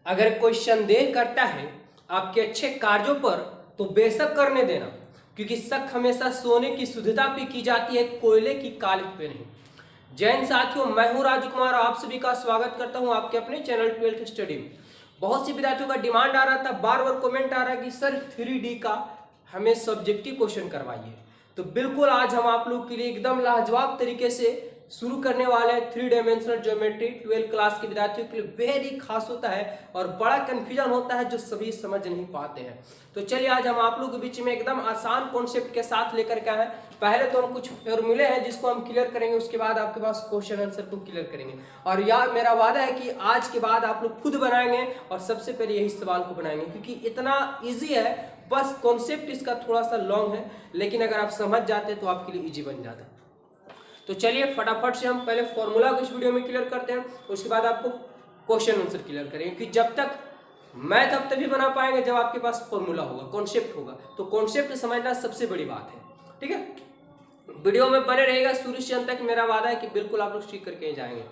अगर कोई संदेह करता है आपके अच्छे कार्यों पर तो बेशक करने देना, क्योंकि शक हमेशा सोने की शुद्धता पे की जाती है, कोयले की कालिख पे नहीं। जैन साथियों, मैं हूं राजकुमार, आप सभी का स्वागत करता हूं आपके अपने चैनल 12th स्टडी में। बहुत सी विद्यार्थियों का डिमांड आ रहा था, बार बार कमेंट आ रहा है कि सर 3D का हमें सब्जेक्टिव क्वेश्चन करवाइए। तो बिल्कुल आज हम आप लोग के लिए एकदम लाजवाब तरीके से शुरू करने वाले हैं 3 डायमेंशनल ज्योमेट्री। 12th क्लास के विद्यार्थियों के लिए वेरी खास होता है और बड़ा कंफ्यूजन होता है जो सभी समझ नहीं पाते हैं। तो चलिए आज हम आप लोगों के बीच में एकदम आसान कॉन्सेप्ट के साथ लेकर के आए हैं। पहले तो हम कुछ फॉर्मूले हैं जिसको हम क्लियर करेंगे, उसके बाद आपके पास क्वेश्चन आंसर को क्लियर करेंगे। और यार मेरा वादा है कि आज के बाद आप लोग खुद बनाएंगे और सबसे पहले यही सवाल को बनाएंगे, क्योंकि इतना ईजी है। बस कॉन्सेप्ट इसका थोड़ा सा लॉन्ग है, लेकिन अगर आप समझ जाते तो आपके लिए ईजी बन जाता। तो चलिए फटाफट से हम पहले फॉर्मूला को इस वीडियो में क्लियर करते हैं, उसके बाद आपको क्वेश्चन आंसर क्लियर करेंगे। क्योंकि जब तक मैथ आप तभी बना पाएंगे जब आपके पास फॉर्मूला होगा, कॉन्सेप्ट होगा। तो कॉन्सेप्ट समझना सबसे बड़ी बात है, ठीक है। वीडियो में बने रहेगा शुरू से अंत तक, मेरा वादा है कि बिल्कुल आप लोग सीख करके जाएंगे।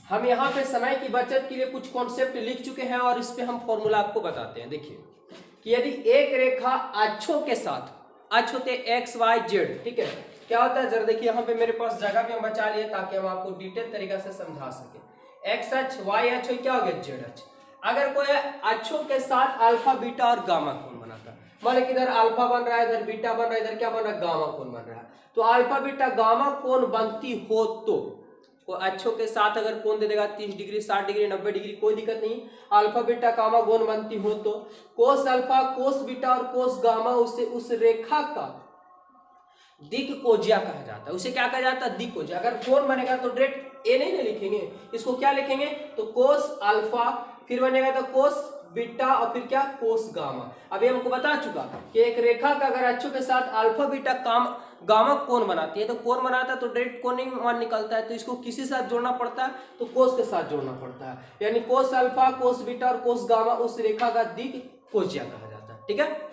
हम यहाँ पे समय की बचत के लिए कुछ कॉन्सेप्ट लिख चुके हैं और इस पे हम फॉर्मूला आपको बताते हैं। देखिए कि यदि एक रेखा अक्षों के साथ, अक्ष होते एक्स वाई जेड, ठीक है, क्या होता है जरा देखिए, यहाँ पे मेरे पास जगह भी हम बचा लिए ताकि हम आपको डिटेल तरीका से समझा सके। एक्स अक्ष, वाई अक्ष, क्या हो गया जेड अक्ष। अगर कोई अक्षों के साथ अल्फा बीटा और गामा कोण बनाता है, मान लो इधर अल्फा बन रहा है, इधर बीटा बन रहा है, इधर क्या बन रहा है, गामा कोण बन रहा है। तो अल्फा बीटा गामा कोण बनती हो तो अक्षों के साथ अगर कोण दे देगा 30 डिग्री, 60 डिग्री, 90 डिग्री, कोई दिक्कत नहीं। अल्फा बीटा गामा कोण बनती हो तो कोस अल्फा कोस बीटा और कोस गामा उसे उस रेखा का दिक्कोज्या कहा जाता है। उसे क्या कहा जाता है, दिक्कोज्या। अगर कोण बनेगा तो डायरेक्ट ए नहीं लिखेंगे, इसको क्या लिखेंगे, तो कोस अल्फा, फिर बनेगा तो कोस बीटा और फिर क्या, कोस गामा। अभी हमको बता चुका कि एक रेखा का अगर अक्षों के साथ अल्फा बीटा गामा कोण बनाती है तो कोण बनाता है तो डायरेक्ट कोण नहीं मान निकलता है, तो इसको किसी साथ जोड़ना पड़ता है, तो कोस के साथ जोड़ना पड़ता है। यानी कोस अल्फा कोस बीटा और कोस गामा उस रेखा का दिक्कोज्या कहा जाता है, ठीक है।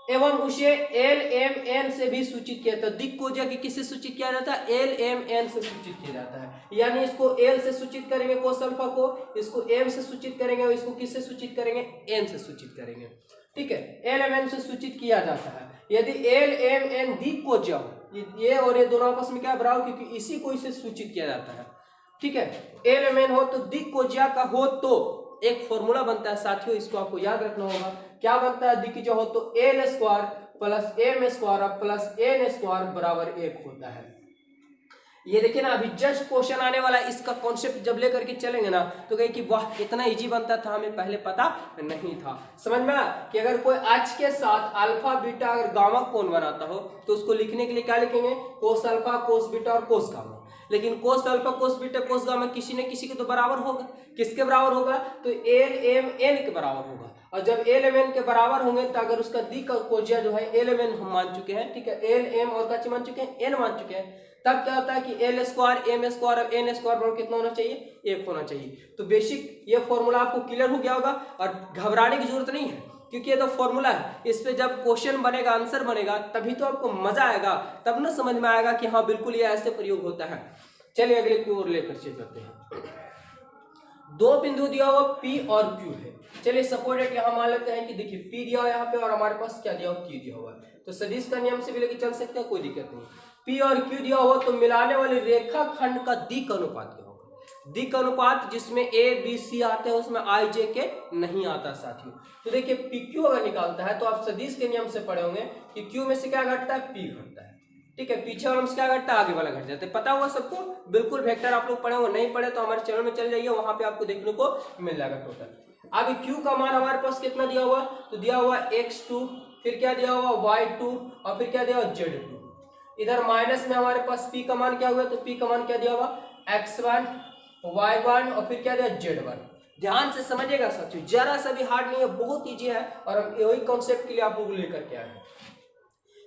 एवं उसे एल एम एन से भी सूचित किया जाता है। दिक्कोज्या की किससे सूचित किया जाता है, एल एम एन से सूचित किया जाता है। यानी इसको एल से सूचित करेंगे कोस अल्फा को, इसको एम से सूचित करेंगे और इसको किससे सूचित करेंगे, एन से सूचित करेंगे, ठीक है। एल एम एन से सूचित किया जाता है। यदि एल एम एन दिक्कोज्या हो, ये और ये दोनों आपस में क्या बराबर, क्योंकि इसी को इसे सूचित किया जाता है, ठीक है। एल एम एन हो तो दिक्कोज्या का हो तो एक फॉर्मूला बनता है साथियों, इसको आपको याद रखना होगा। क्या बनता है, दिक्कोज्या हो तो L square plus M square plus N square बराबर 1 होता है। ये देखिए ना, अभी जस्ट क्वेश्चन आने वाला है, इसका कॉन्सेप्ट जब लेकर के चलेंगे ना तो कहे कि वाह इतना इजी बनता था, हमें पहले पता नहीं था। समझ में आया कि अगर कोई अक्ष के साथ अल्फा बीटा अगर गामा कोण बनाता हो तो उसको लिखने के लिए क्या लिखेंगे, कोस अल्फा कोस बीटा और कोस गामा। लेकिन cos alpha cos beta cos gamma किसी न किसी के तो बराबर होगा। किसके बराबर होगा, तो एल एम एन के बराबर होगा। और जब एल एम एन के बराबर होंगे तो अगर उसका दिक्कोज्या जो है एल एम एन हम मान चुके हैं, ठीक है, एल एम और का मान चुके हैं, एन मान चुके हैं, तब क्या होता है कि एल स्क्वायर एम स्क्वायर और एन स्क्वायर बराबर कितना होना चाहिए, 1 होना चाहिए। तो बेसिक ये फॉर्मूला आपको क्लियर हो गया होगा और घबराने की जरूरत नहीं है, क्योंकि ये तो फॉर्मूला है। इस पे जब क्वेश्चन बनेगा, आंसर बनेगा, तभी तो आपको मजा आएगा, तब ना समझ में आएगा कि हाँ बिल्कुल ये ऐसे प्रयोग होता है। चलिए अगले की ओर लेकर चलते हैं। दो बिंदु दिया हुआ P और Q है। चलिए सपोर्टेड यहाँ मान लेते हैं कि देखिए P दिया हुआ यहाँ पे और हमारे पास क्या दिया हुआ, Q दिया हुआ है। तो सदिश का नियम से भी लेके चल सकते हैं, कोई दिक्कत नहीं। P और Q दिया हुआ तो मिलाने वाले रेखा खंड का दिक् अनुपात क्या होगा, दिक् अनुपात जिसमें A B C आते हैं उसमें I J के नहीं आता साथियों। तो देखिए PQ अगर निकालता है तो आप सदिश के नियम से पढ़े होंगे कि Q में से क्या घटता है, P घटता है, ठीक है। पीछे वाला से क्या घटता है, आगे वाला घट जाता है। पता होगा सबको, बिल्कुल वेक्टर आप लोग पढ़े हो, नहीं पढ़े तो हमारे चैनल में चल जाइए, वहां पे आपको देखने को मिल जाएगा टोटल। अब Q का मान हमारे पास कितना दिया हुआ, तो दिया हुआ x2, फिर क्या दिया हुआ y2 और फिर क्या दिया हुआ z2। इधर माइनस में हमारे पास P का मान क्या हुआ, तो P का मान क्या दिया हुआ, x1 y1 और फिर क्या दिया z1। ध्यान से समझिएगा साथियों, जरा सा भी हार्ड नहीं है, बहुत ईजी है और हम वही कॉन्सेप्ट के लिए आप लोग लेकर के आए हैं।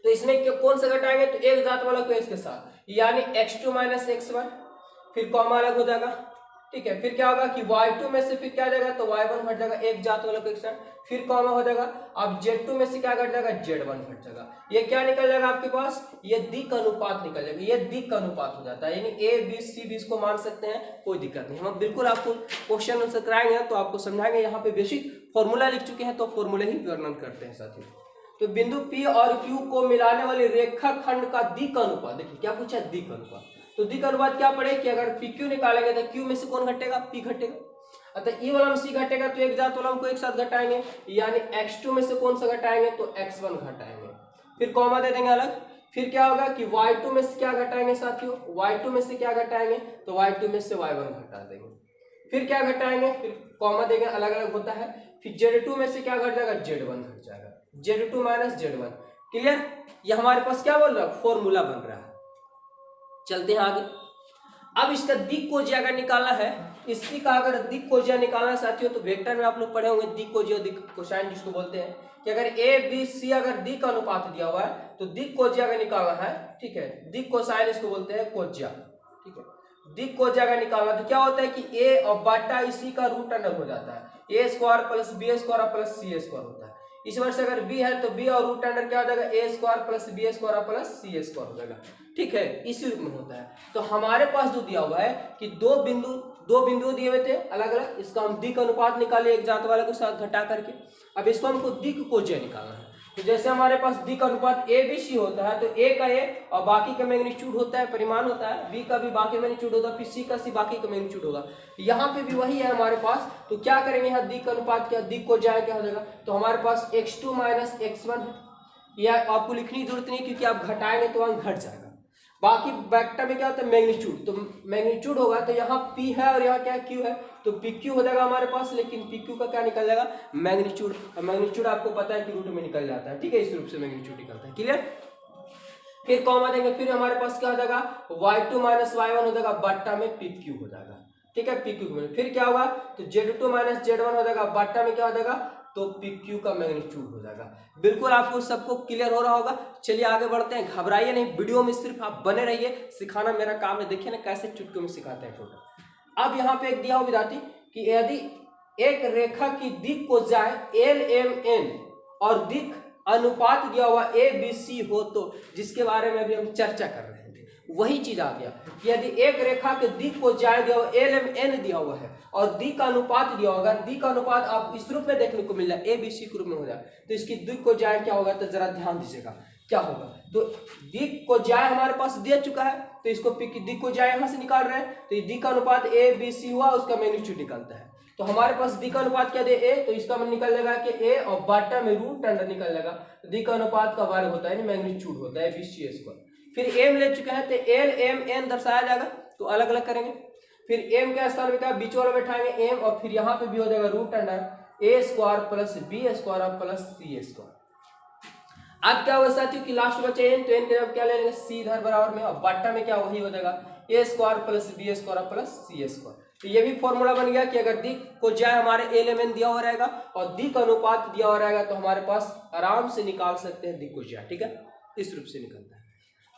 तो इसमें कौन सा घटाएंगे, तो एक जात वाला को इसके साथ, यानी x2 माइनस x1, फिर कॉमा अलग हो जाएगा, ठीक है। फिर क्या होगा कि y2 में से फिर क्या आ जाएगा, तो y1 घट जाएगा, एक जात वाला कोएफिशिएंट, फिर कॉमा हो जाएगा। अब z2 में से क्या घट जाएगा, z1 घट जाएगा। ये क्या निकल जाएगा आपके पास, ये दिक् अनुपात निकल जाएगा, ये दिक् अनुपात हो जाता है, यानी a b c भी इसको मान सकते हैं, कोई दिक्कत नहीं। हम बिल्कुल आपको क्वेश्चन आंसर कराएंगे तो आपको समझाएंगे, यहाँ पे बेसिक फॉर्मूला लिख चुके हैं तो फॉर्मूले ही वर्णन करते हैं साथियों। तो बिंदु P और Q को मिलाने वाले रेखाखंड का दिक् अनुपात, देखिए क्या पूछा, दिक् अनुपात। तो दिक् अनुपात क्या पड़े कि अगर PQ निकालेंगे तो Q में से कौन घटेगा, P घटेगा, अतः E वाला में C घटेगा तो एक जात वाला को एक साथ घटाएंगे, यानी x2 में से कौन सा घटाएंगे, तो x1 घटाएंगे, फिर कॉमा दे देंगे अलग। फिर क्या होगा कि y2 में से क्या घटाएंगे साथियों, y2 में से क्या घटाएंगे, तो y2 में से y1 घटा देंगे, फिर क्या घटाएंगे, फिर कॉमा देंगे, अलग अलग होता है। फिर z2 में से क्या घट जाएगा, z1 घट जाएगा, z2 माइनस z1। क्लियर, ये हमारे पास क्या बोल रहा है, फॉर्मूला बन रहा है। चलते हैं आगे। अब इसका दिक् कोज्या अगर निकालना है, इसी का अगर दिक् कोज्या निकालना है साथियों, तो वेक्टर में आप लोग पढ़े होंगे दिक् कोज्या, दिक् कोसाइन जिसको बोलते हैं, कि अगर ए बी सी अगर दिक् अनुपात दिया हुआ है तो दिक् कोज्या अगर निकालना है, ठीक है, दिक् कोसाइन इसको बोलते हैं कोज्या, ठीक है। दिक् कोज्या अगर निकालना तो क्या होता है कि ए और बटा इसी का रूट अंडर हो जाता है, A square plus B square plus C square होता है। इस वर्ष अगर b है तो b और रूट अंडर क्या हो जाएगा, A square plus B square plus C square हो जाएगा, ठीक है, इसी रूप में होता है। तो हमारे पास जो दिया हुआ है कि दो बिंदु दिए हुए थे अलग अलग, इसका हम दिक् अनुपात निकाले एक जात वाले को साथ घटा करके। अब इसको हमको दिक् कोज्या निकालना है, तो जैसे हमारे पास दिक् अनुपात ए बी सी होता है, तो ए का ए और बाकी का मैग्नीट्यूड होता है, परिमाण होता है, बी का भी बाकी मैग्नीट्यूड होता है, फिर सी का सी बाकी का मैग्नीट्यूड होगा। यहाँ पे भी वही है हमारे पास, तो क्या करेंगे यहाँ दिक् अनुपात क्या, दिक् कोज्या क्या हो जाएगा, तो हमारे पास x2 माइनस x1, यह आपको लिखने की जरूरत नहीं क्योंकि आप घटाएंगे तो वहां घट जाएगा। बाकी वेक्टर में क्या होता है, मैग्नीट्यूड, तो मैग्नीट्यूड होगा तो यहाँ P है और यहाँ क्या Q है, तो PQ हो जाएगा हमारे पास, लेकिन PQ का क्या निकल जाएगा, मैग्नीट्यूड, और मैग्नीट्यूड आपको पता है कि रूट में निकल जाता है, ठीक है, इस रूप से मैग्नीट्यूड निकलता है। क्लियर, फिर कॉमा देंगे, फिर हमारे पास क्या हो जाएगा, y2 माइनस y1 हो जाएगा, बट्टा में PQ हो जाएगा, ठीक है, PQ में फिर क्या होगा, तो z2 माइनस z1 हो जाएगा, बट्टा में क्या हो जाएगा, तो PQ का मैग्नीट्यूड हो जाएगा। बिल्कुल आपको सबको क्लियर हो रहा होगा। चलिए आगे बढ़ते हैं, घबराइए नहीं, वीडियो में सिर्फ आप बने रहिए, सिखाना मेरा काम है। देखिए ना कैसे चुटकियों में सिखाते हैं टोटल। अब यहाँ पे एक दिया हुआ विद्यार्थी कि यदि एक रेखा की दिक् को जाए LMN और दिक् अनुपात दिया हुआ ABC हो, तो जिसके बारे में अभी हम चर्चा कर रहे थे वही चीज आ गया कि यदि एक रेखा के दिक् को जाए दिया हुआ LMN दिया हुआ है और दिक् अनुपात दिया होगा, दिक् अनुपात आप इस रूप में देखने को मिल रहा है, ABC के रूप में हो जाए, तो इसकी दिक् को जाए क्या होगा, तो जरा ध्यान दीजिएगा क्या होगा। तो दिक् को जाए हमारे पास दे चुका है, तो इसको दिक् को जाए यहां से निकाल रहे हैं, तो ये दिक् अनुपात ABC हुआ, उसका मैग्नीट्यूड निकलता है। तो हमारे पास दिक् अनुपात क्या दे a, तो इसका मन निकल जाएगा कि a और बटा में रूट अंडर निकल जाएगा, तो दिक् अनुपात का वर्ग होता है, मैग्नीट्यूड होता है ABC स्क्वायर। फिर m ले चुके हैं तो LMN दर्शाया जाएगा, तो अलग अलग करेंगे। फिर m के स्थान में क्या बीच वाला बैठाएंगे m, और फिर यहाँ पे भी हो जाएगा root under a square plus b square plus c square. अब क्या होगा साथियों कि लास्ट बचे n, तो n के जब क्या ले लेंगे c इधर बराबर में, और बट्टा में क्या वही हो जाएगा a square plus b square plus c square. तो ये भी फॉर्मूला बन गया कि अगर दिक् को जाए हमारे LMN दिया हुआ रहेगा और दिक् अनुपात दिया हुआ रहेगा, तो हमारे पास आराम से निकाल सकते हैं दिक् को जाए, ठीक है, इस रूप से निकलता है।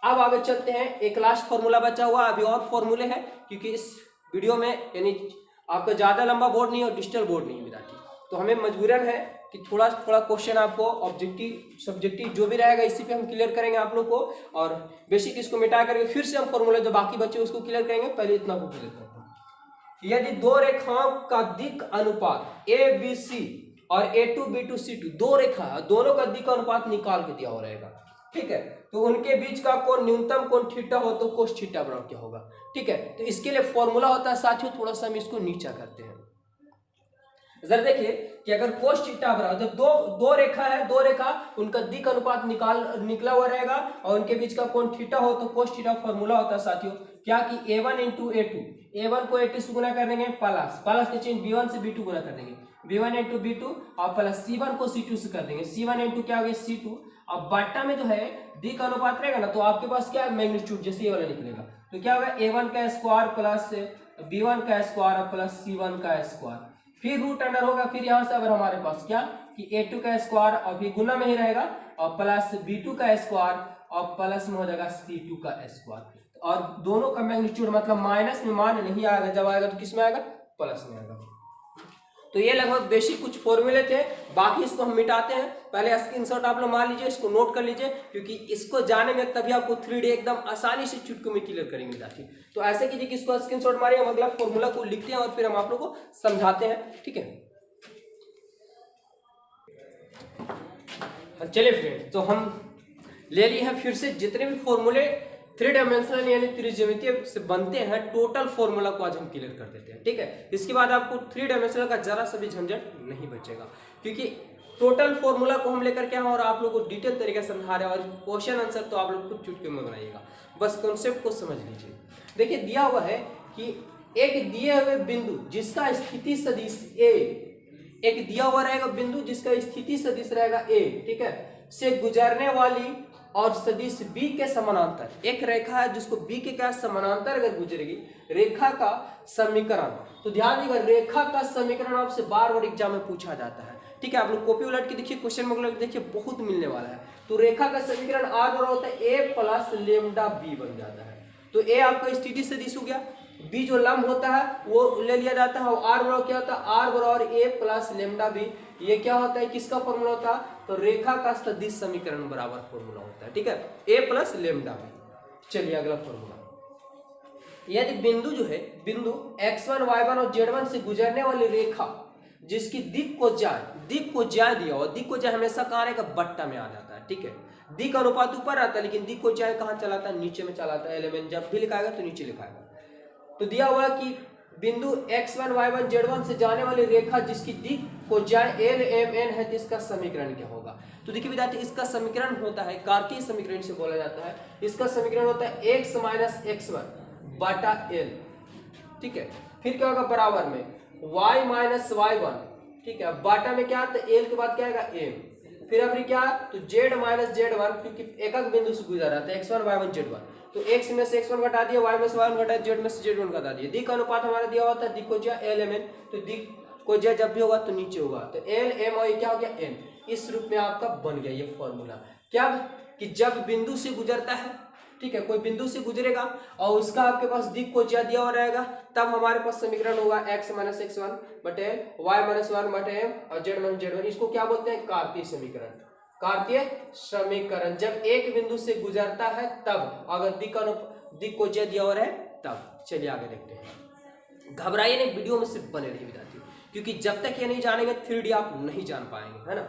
अब आगे चलते हैं, एक लास्ट फॉर्मूला बचा हुआ, अभी और फॉर्मूले हैं क्योंकि इस वीडियो में यानी आपका ज्यादा लंबा बोर्ड नहीं और डिजिटल बोर्ड नहीं विद्यार्थी, तो हमें मजबूरन है कि थोड़ा थोड़ा क्वेश्चन आपको ऑब्जेक्टिव सब्जेक्टिव जो भी रहेगा इसी पे हम क्लियर करेंगे आप लोग को, और बेसिक इसको मिटा करके फिर से हम फॉर्मूला जो बाकी बचे उसको क्लियर करेंगे। पहले इतना को क्लियर करते हैं। यदि दो रेखाओं का दिक् अनुपात ABC और A2B2C2 दो रेखा, दोनों का दिक् अनुपात निकाल के दिया हो रहेगा, ठीक है, तो उनके बीच का कोण न्यूनतम कोण थीटा हो तो कोस थीटा बराबर क्या होगा, ठीक है। तो इसके लिए फॉर्मूला होता है साथियों, थोड़ा सा हम इसको नीचा करते हैं, जरा देखिए कि अगर कोस थीटा बराबर, जब दो रेखा है, दो रेखा उनका दिक् अनुपात निकला हुआ रहेगा और उनके बीच का कोण थीटा हो तो कोस थीटा फॉर्मूला होता है साथियों क्या कि A1 इंटू A2, A1 को A2 से गुना कर देंगे, प्लस के चिन्ह B1 से B2 गुना कर देंगे, B1 इंटू B2 और प्लस C1 को C2 से कर देंगे, C1 इंटू क्या हो गया C2। अब बट्टा में जो है दिक् अनुपात रहेगा ना, तो आपके पास क्या मैग्नीट्यूड जैसे ये वाला निकलेगा, तो क्या होगा A1 का स्क्वायर प्लस B1 का स्क्वायर प्लस C1 का स्क्वायर, फिर रूट अंडर होगा, फिर यहाँ से अगर हमारे पास क्या कि A2 का स्क्वायर और भी गुना में ही रहेगा और प्लस B2 का स्क्वायर और प्लस में हो जाएगा C2 का स्क्वायर। और दोनों का मैग्नीट्यूड मतलब माइनस में मान नहीं आएगा, जब आएगा तो किस में आएगा, प्लस में आएगा। तो ये लगभग बेसिक कुछ फॉर्मूले थे, बाकी इसको हम मिटाते हैं। पहले स्क्रीनशॉट आप लोग मान लीजिए, इसको नोट कर लीजिए, क्योंकि इसको जाने में तभी आपको 3D एकदम आसानी से चुटकी में क्लियर करेंगे जाके। तो ऐसे कीजिए कि इसको स्क्रीनशॉट मारिए, हम अगला फॉर्मूला को लिखते हैं और फिर हम आप लोग को समझाते हैं, ठीक है। चलिए फ्रेंड, तो हम ले लिए हैं फिर से जितने भी फॉर्मूले 3 डायमेंशनल यानी त्रिज्यमितीय से बनते हैं, टोटल फॉर्मूला को आज हम क्लियर कर देते हैं, ठीक है। इसके बाद आपको 3 डायमेंशनल का जरा सा भी झंझट नहीं बचेगा, क्योंकि टोटल फॉर्मूला को हम लेकर के आए और आप लोग को डिटेल तरीके से समझा रहे हैं। और क्वेश्चन आंसर तो आप लोग खुद चुटकी में बनाइएगा, बस कॉन्सेप्ट को समझ लीजिए। देखिए दिया हुआ है कि एक दिए हुए बिंदु जिसका स्थिति सदिश ए, एक दिया हुआ रहेगा बिंदु जिसका स्थिति सदिश रहेगा ए, ठीक है, से गुजरने वाली और सदिश बी के समानांतर एक रेखा है जिसको बी के क्या समानांतर अगर गुजरेगी, रेखा का समीकरण। तो ध्यान दीजिएगा, रेखा का समीकरण आपसे बार बार एग्जाम में पूछा जाता है, ठीक है। आप लोग कॉपी उलट के देखिए, क्वेश्चन में उलट के देखिए, बहुत मिलने वाला है। तो रेखा का समीकरण आर बराबर होता है ए प्लस लेमडा बी बन जाता है। तो ए आपका स्थिति सदिश हो गया, बी जो लंब होता है वो ले लिया जाता है, और आर बराबर क्या होता है, आर बराबर ए प्लस लेमडा बी। ये क्या होता है, किसका फॉर्मूला होता है, तो रेखा का सदिश समीकरण बराबर फॉर्मूला होता है, ठीक है, ए प्लस लेमडा बी। चलिए अगला फॉर्मूला, यदि बिंदु जो है, बिंदु x1 y1 और z1 से गुजरने वाली रेखा जिसकी दिक को ज्या दिया और दिक को ज्या हमेशा कहाँ रहेगा, बट्टा में आ जाता है, ठीक है। दिक अनुपात ऊपर आता है, लेकिन दिक को ज्या कहाँ चलाता है, नीचे में चलाता है। एलिमेंट जब भी लिखाएगा तो नीचे लिखाएगा। तो दिया हुआ कि बिंदु x1 y1 z1 से जाने वाली रेखा जिसकी दिक को ज्या l m n है, तो इसका समीकरण क्या होगा। तो देखिए विद्यार्थी, इसका समीकरण होता है, कार्तीय समीकरण से बोला जाता है। इसका समीकरण होता है x माइनस x1 बटा l, ठीक है। फिर क्या होगा, बराबर में y माइनस y1, ठीक है, बाटा में क्या आता है, l के बाद क्या आएगा m। फिर अब क्या, तो z माइनस z1, क्योंकि एक बिंदु से गुजर रहा था x1 y1 z1, तो x में से x1 घटा दिया, y में से y1 घटा दिया, z में से z1 घटा दिया। दिक अनुपात हमारा दिया हुआ था, दिक को ज्या l m n, तो दिक को ज्या जब भी होगा तो नीचे होगा, तो l m और क्या हो गया n। इस रूप में आपका बन गया ये फॉर्मूला। क्या कि जब बिंदु से गुजरता है, ठीक है, कोई बिंदु से गुजरेगा और उसका आपके पास दिक को ज्या दिया हुआ रहेगा, तब हमारे पास समीकरण होगा x माइनस x1 बटे y माइनस y बटे m और z माइनस z1। इसको क्या बोलते हैं, कार्तीय समीकरण। कार्तीय समीकरण जब एक बिंदु से गुजरता है तब, अगर दिक को ज्या दिया हुआ है तब। चलिए आगे देखते हैं। घबराइए नहीं, वीडियो में सिर्फ बने रहिए विद्यार्थी, क्योंकि जब तक ये नहीं जानेंगे 3D आप नहीं जान पाएंगे, है ना।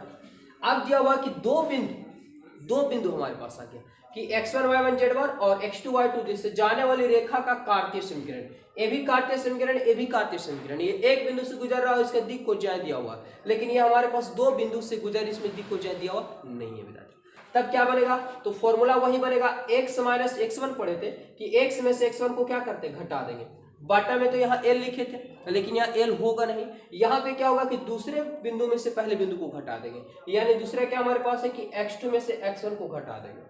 अब दिया हुआ कि दो बिंदु हमारे पास आ गया कि x1 y1 z1 और x2 y2 जिससे जाने वाली रेखा का कार्तीय समीकरण, ये भी कार्तीय समीकरण, ये भी कार्तीय समीकरण। ये एक बिंदु से गुजर रहा है, इसका दिक को ज्या दिया हुआ, लेकिन ये हमारे पास दो बिंदु से गुजर, इसमें दिक को ज्या दिया हुआ नहीं है विद्यार्थी। तब क्या बनेगा, तो फॉर्मूला वही बनेगा, x माइनस x1 पढ़े थे कि x में से x1 को क्या करते, घटा देंगे। बाटा में तो यहाँ l लिखे थे, लेकिन यहाँ l होगा नहीं। यहाँ पे क्या होगा कि दूसरे बिंदु में से पहले बिंदु को घटा देंगे, यानी दूसरा क्या हमारे पास है कि x2 में से x1 को घटा देंगे,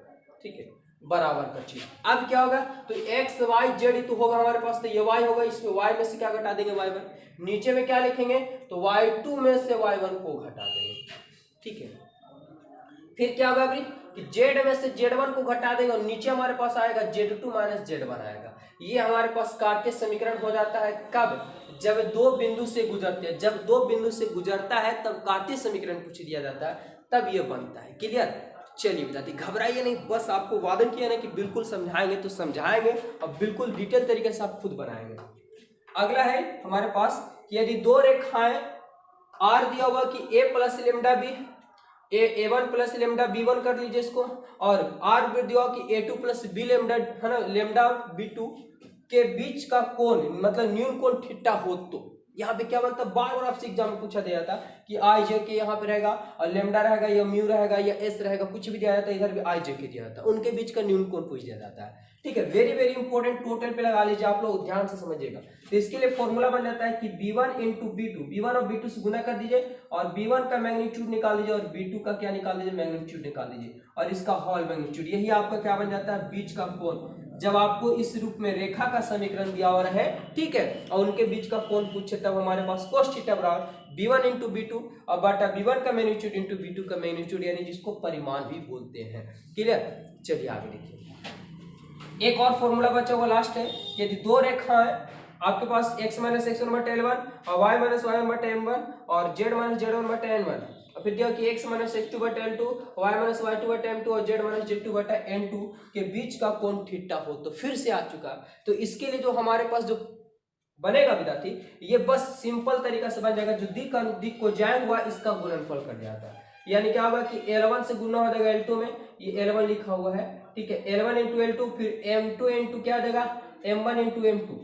ठीक है, बराबर का चीज। अब क्या होगा, तो x y z तो होगा हमारे पास, तो ये y होगा, इसमें y में से क्या घटा देंगे, y1। नीचे में क्या लिखेंगे, तो y2 में से y1 को घटा देंगे, ठीक है। फिर क्या होगा कि z में से z1 को घटा देंगे और नीचे हमारे पास आएगा z2 माइनस z1 आएगा। ये हमारे पास कार्तीय समीकरण हो जाता है कब, जब दो बिंदु से गुजरते हैं। जब दो बिंदु से गुजरता है तब कार्तीय समीकरण पूछ दिया जाता है, तब ये बनता है। क्लियर। चलिए विद्यार्थी घबराइए नहीं, बस आपको वादन किया ना कि बिल्कुल समझाएंगे तो समझाएंगे और बिल्कुल डिटेल तरीके से आप खुद बनाएंगे। अगला है हमारे पास कि यदि दो रेखाएं r दिया हुआ कि a plus lambda B, a1 plus lambda b1 कर लीजिए इसको, और r भी दिया हुआ कि a2 प्लस b लेमडा, है ना, लेमडा b2 के बीच का कोण मतलब न्यून कोण थीटा हो, तो यहाँ पे क्या बनता है, बार बार आपसे एग्जाम में पूछा दिया जाता कि आई जे के यहाँ पे रहेगा और लेमडा रहेगा या म्यू रहेगा या एस रहेगा, कुछ भी दिया जाता है, इधर भी आई जे के दिया जाता है, उनके बीच का न्यून कोण पूछ दिया जाता है, ठीक है। वेरी वेरी इंपॉर्टेंट, टोटल पे लगा लीजिए, आप लोग ध्यान से समझिएगा। तो इसके लिए फॉर्मूला बन जाता है कि b1 इंटू b2, b1 और b2 से गुना कर दीजिए और b1 का मैग्नीट्यूड निकाल दीजिए और b2 का क्या निकाल दीजिए, मैग्नीट्यूड निकाल दीजिए, और इसका होल मैग्नीट्यूड। यही आपका क्या बन जाता है, बीच का कोण। जब आपको इस रूप में रेखा का समीकरण दिया हुआ है, ठीक है, और उनके बीच का कोण पूछे, तब हमारे पास cos थीटा बराबर b1 इंटू b2 और बटा b1 का मैग्नीट्यूड इंटू b2 का मैग्नीट्यूड, यानी जिसको परिमाण भी बोलते हैं। क्लियर। चलिए आगे देखिए। एक और फॉर्मूला बचा हुआ लास्ट है, यदि दो रेखा है आपके पास x माइनस x वन बटे L1 और y माइनस y वन बटे M1 और z माइनस z वन बटे N1, और फिर दिया कि x माइनस x2 बटे L2, y माइनस y2 बटे M2 और z माइनस z2 बटे N2 के बीच का कोण थीटा हो, तो फिर से आ चुका। तो इसके लिए जो हमारे पास जो बनेगा विद्यार्थी, ये बस सिंपल तरीका से बन जाएगा, जो दिक को ज्यान हुआ इसका गुणनफल कर दिया था। यानी क्या होगा कि L1 से गुना हो जाएगा L2 में, ये L1 लिखा हुआ है, ठीक है, L1 इंटू L2, फिर M2 इंटू क्या आ जाएगा M1 इंटू M2,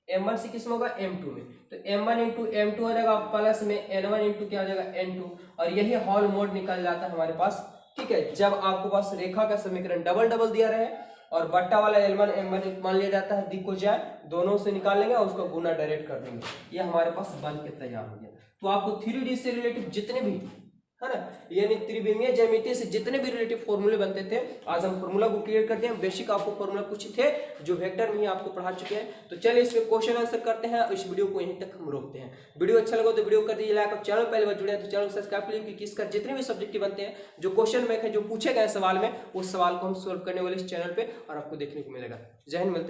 M1 से किस में होगा M2 में, तो M1 इंटू M2 हो जाएगा प्लस में N1 इंटू क्या हो जाएगा N2, और यही हॉल मोड निकल जाता है हमारे पास, ठीक है। जब आपके पास रेखा का समीकरण डबल डबल दिया रहे और बट्टा वाला L1 M1 मान लिया जाता है, दिक को जाए दोनों से निकाल लेंगे और उसको गुना डायरेक्ट कर देंगे, ये हमारे पास बन के तैयार हो गया। तो आपको 3D से रिलेटेड जितने भी है ना, यानी त्रिविमीय ज्यामिति से जितने भी रिलेटिव फॉर्मूले बनते थे, आज हम फॉर्मूला को क्लियर करते हैं। बेसिक आपको फॉर्मूला कुछ थे जो वेक्टर में ही आपको पढ़ा चुके हैं। तो चलिए इसमें क्वेश्चन आंसर करते हैं, इस वीडियो को यहीं तक हम रोकते हैं। वीडियो अच्छा लगा तो वीडियो कर दीजिए लाइक, और चैनल पहले बार जुड़े हैं तो चैनल को सब्सक्राइब कर लीजिए, क्योंकि इसका जितने भी सब्जेक्ट के बनते हैं, जो क्वेश्चन बैंक है, जो पूछे गए सवाल में, उस सवाल को हम सोल्व करने वाले इस चैनल पे और आपको देखने को मिलेगा। जय हिंद, मिलते हैं।